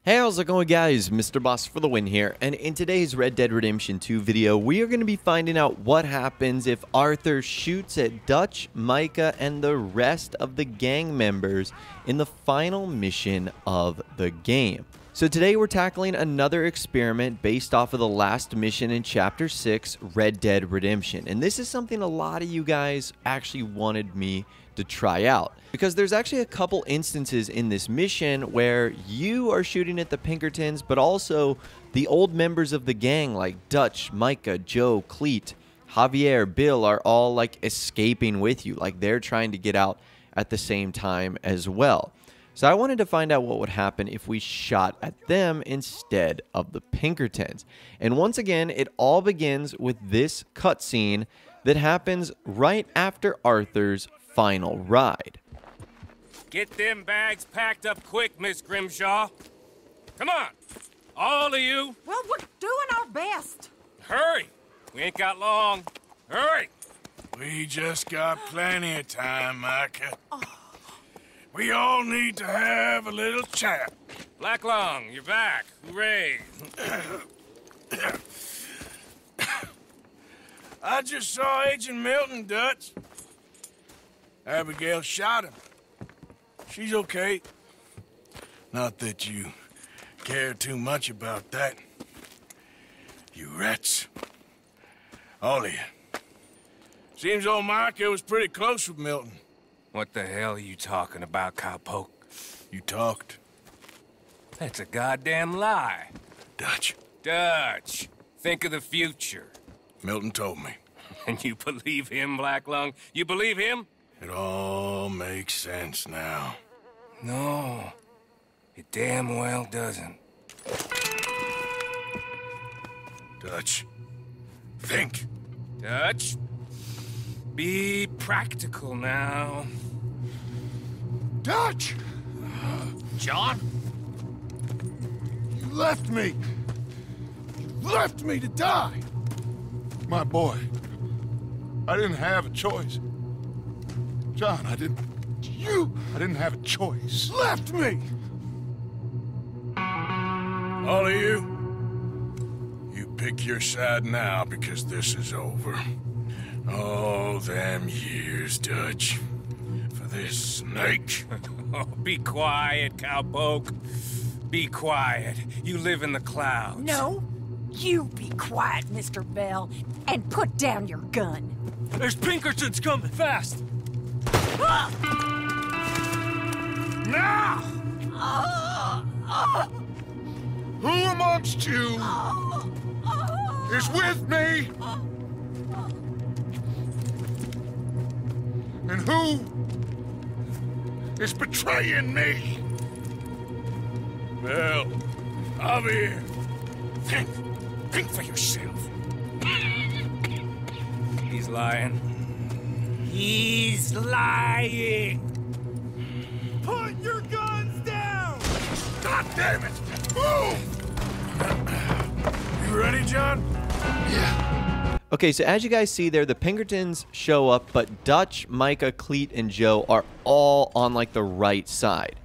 Hey, how's it going, guys? Mr. Boss for the win here, and in today's Red Dead Redemption 2 video, we are going to be finding out what happens if Arthur shoots at Dutch, Micah, and the rest of the gang members in the final mission of the game. So today we're tackling another experiment based off of the last mission in Chapter 6, Red Dead Redemption, and this is something a lot of you guys actually wanted me to try out, because there's actually a couple instances in this mission where you are shooting at the Pinkertons, but also the old members of the gang like Dutch, Micah, Joe, Cleet, Javier, Bill are all like escaping with you, like they're trying to get out at the same time as well. So I wanted to find out what would happen if we shot at them instead of the Pinkertons. And once again, it all begins with this cutscene that happens right after Arthur's final ride. Get them bags packed up quick, Miss Grimshaw. Come on, all of you. Well, we're doing our best. Hurry, we ain't got long. Hurry. We just got plenty of time, Micah. We all need to have a little chat. Black Lung, you're back. Hooray. I just saw Agent Milton, Dutch. Abigail shot him. She's okay. Not that you care too much about that. You rats. All of you. Seems old Micah was pretty close with Milton. What the hell are you talking about, cowpoke? You talked. That's a goddamn lie. Dutch. Dutch, think of the future. Milton told me. And you believe him, Black Lung? You believe him? It all makes sense now. No, it damn well doesn't. Dutch. Think. Dutch, be practical now. Dutch! John? You left me! You left me to die! My boy, I didn't have a choice. John, I didn't have a choice. Left me! All of you pick your side now because this is over. Oh, them years, Dutch. For this snake. Oh, be quiet, cowpoke. Be quiet. You live in the clouds. No, you be quiet, Mr. Bell, and put down your gun. There's Pinkertons coming, fast! Now! Who amongst you is with me? And who is betraying me? Well, Javier, think for yourself. He's lying. He's lying! Put your guns down! God damn it! Move! You ready, John? Yeah. Okay, so as you guys see there, the Pinkertons show up, but Dutch, Micah, Cleet, and Joe are all on like the right side.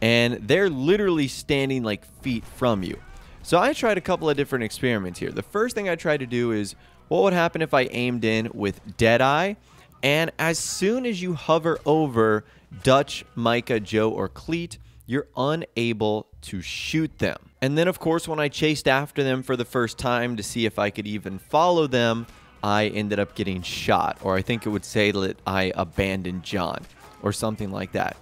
And they're literally standing like feet from you. So I tried a couple of different experiments here. The first thing I tried to do is, what would happen if I aimed in with Deadeye? And as soon as you hover over Dutch, Micah, Joe, or Cleet, you're unable to shoot them. And then, of course, when I chased after them for the first time to see if I could even follow them, I ended up getting shot. Or I think it would say that I abandoned John or something like that.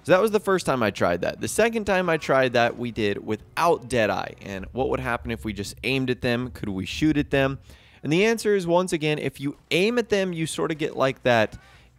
So that was the first time I tried that. The second time I tried that, we did without Deadeye. And what would happen if we just aimed at them? Could we shoot at them? And the answer is, once again, if you aim at them, you sort of get like that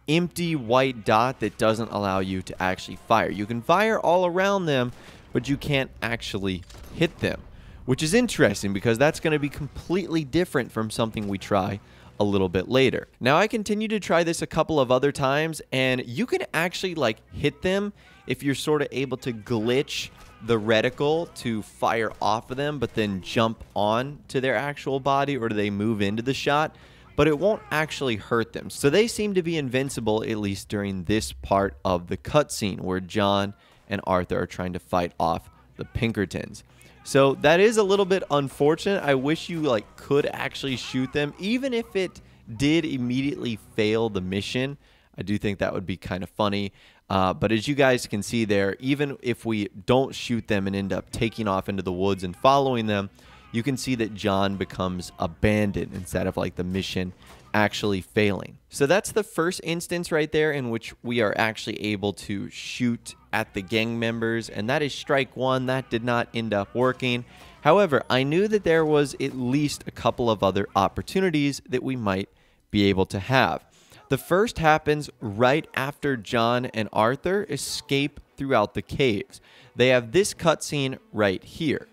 empty white dot that doesn't allow you to actually fire. You can fire all around them, but you can't actually hit them, which is interesting because that's going to be completely different from something we try a little bit later. Now, I continue to try this a couple of other times, and you can actually like hit them if you're sort of able to glitch the reticle to fire off of them, but then jump on to their actual body, or do they move into the shot? But it won't actually hurt them. So they seem to be invincible, at least during this part of the cutscene where John and Arthur are trying to fight off the Pinkertons. So that is a little bit unfortunate. I wish you like could actually shoot them, even if it did immediately fail the mission. I do think that would be kind of funny. But as you guys can see there, even if we don't shoot them and end up taking off into the woods and following them, you can see that John becomes abandoned instead of like the mission actually failing. So that's the first instance right there in which we are actually able to shoot at the gang members, and that is strike one. That did not end up working. However, I knew that there was at least a couple of other opportunities that we might be able to have. The first happens right after John and Arthur escape throughout the caves. They have this cutscene right here.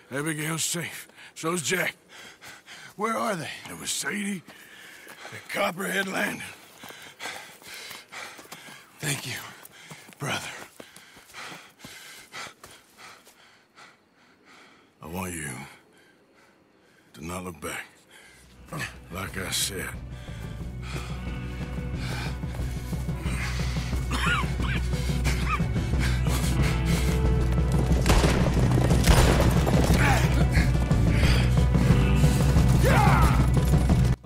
Abigail's safe. So's Jack. Where are they? There was Sadie at Copperhead Landing. Thank you, brother. I want you to not look back. Like I said.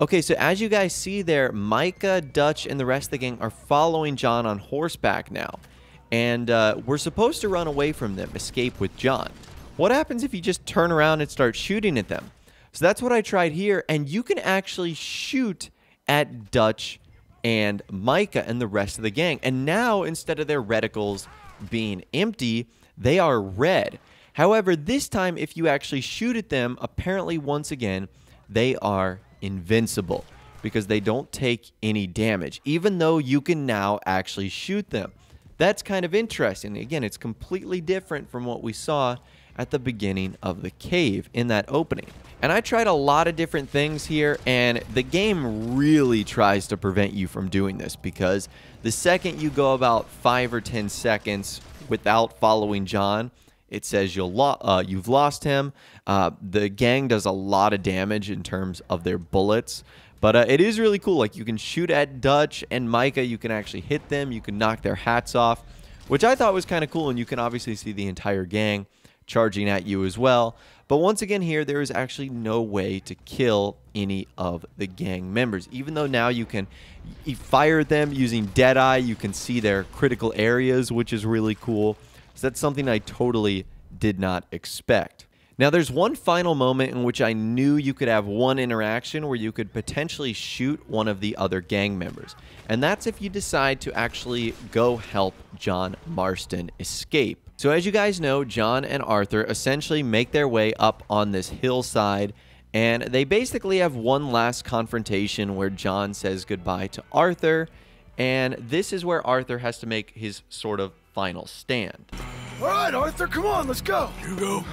Okay, so as you guys see there, Micah, Dutch, and the rest of the gang are following John on horseback now. And we're supposed to run away from them, escape with John. What happens if you just turn around and start shooting at them? So that's what I tried here, and you can actually shoot at Dutch and Micah and the rest of the gang. And now, instead of their reticles being empty, they are red. However, this time, if you actually shoot at them, apparently, once again, they are invincible because they don't take any damage, even though you can now actually shoot them. That's kind of interesting. Again, it's completely different from what we saw at the beginning of the cave in that opening. And I tried a lot of different things here, and the game really tries to prevent you from doing this, because the second you go about 5 or 10 seconds without following John, it says you've lost him. The gang does a lot of damage in terms of their bullets. But it is really cool. Like, you can shoot at Dutch and Micah. You can actually hit them. You can knock their hats off, which I thought was kind of cool. And you can obviously see the entire gang charging at you as well. But once again here, there is actually no way to kill any of the gang members. Even though now you can fire them using Deadeye. You can see their critical areas, which is really cool. So that's something I totally did not expect. Now, there's one final moment in which I knew you could have one interaction where you could potentially shoot one of the other gang members. And that's if you decide to actually go help John Marston escape. So as you guys know, John and Arthur essentially make their way up on this hillside, and they basically have one last confrontation where John says goodbye to Arthur, and this is where Arthur has to make his sort of final stand. All right, Arthur, come on, let's go. You go.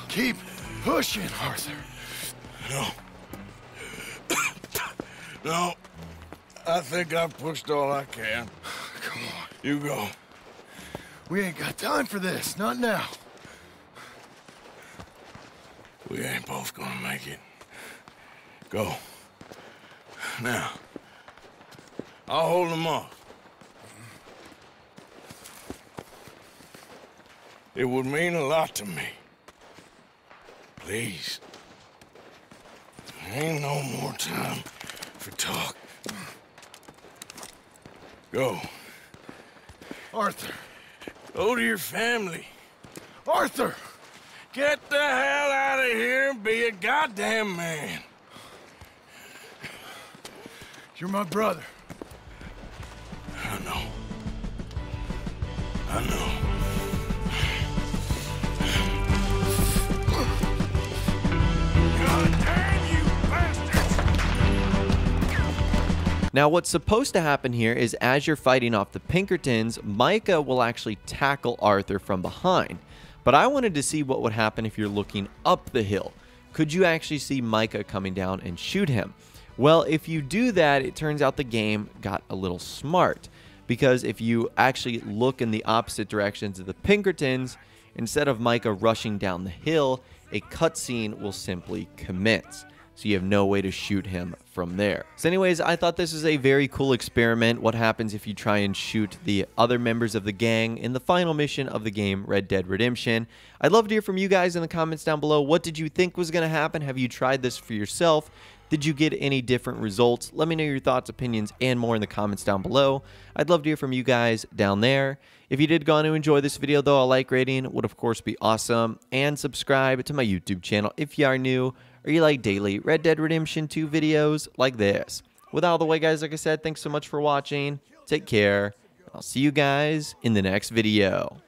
Keep pushing, Arthur. No. No. I think I've pushed all I can. Come on. You go. We ain't got time for this, not now. We ain't both gonna make it. Go. Now. I'll hold them off. It would mean a lot to me. Please. There ain't no more time for talk. Go. Arthur. Go to your family. Arthur! Get the hell out of here and be a goddamn man. You're my brother. I know. I know. Now, what's supposed to happen here is as you're fighting off the Pinkertons, Micah will actually tackle Arthur from behind. But I wanted to see what would happen if you're looking up the hill. Could you actually see Micah coming down and shoot him? Well, if you do that, it turns out the game got a little smart. Because if you actually look in the opposite directions of the Pinkertons, instead of Micah rushing down the hill, a cutscene will simply commence. So you have no way to shoot him from there. So anyways, I thought this is a very cool experiment. What happens if you try and shoot the other members of the gang in the final mission of the game, Red Dead Redemption? I'd love to hear from you guys in the comments down below. What did you think was going to happen? Have you tried this for yourself? Did you get any different results? Let me know your thoughts, opinions, and more in the comments down below. I'd love to hear from you guys down there. If you did go on to enjoy this video, though, a like rating would, of course, be awesome. And subscribe to my YouTube channel if you are new or you like daily Red Dead Redemption 2 videos like this. With all the way, guys, like I said, thanks so much for watching. Take care. I'll see you guys in the next video.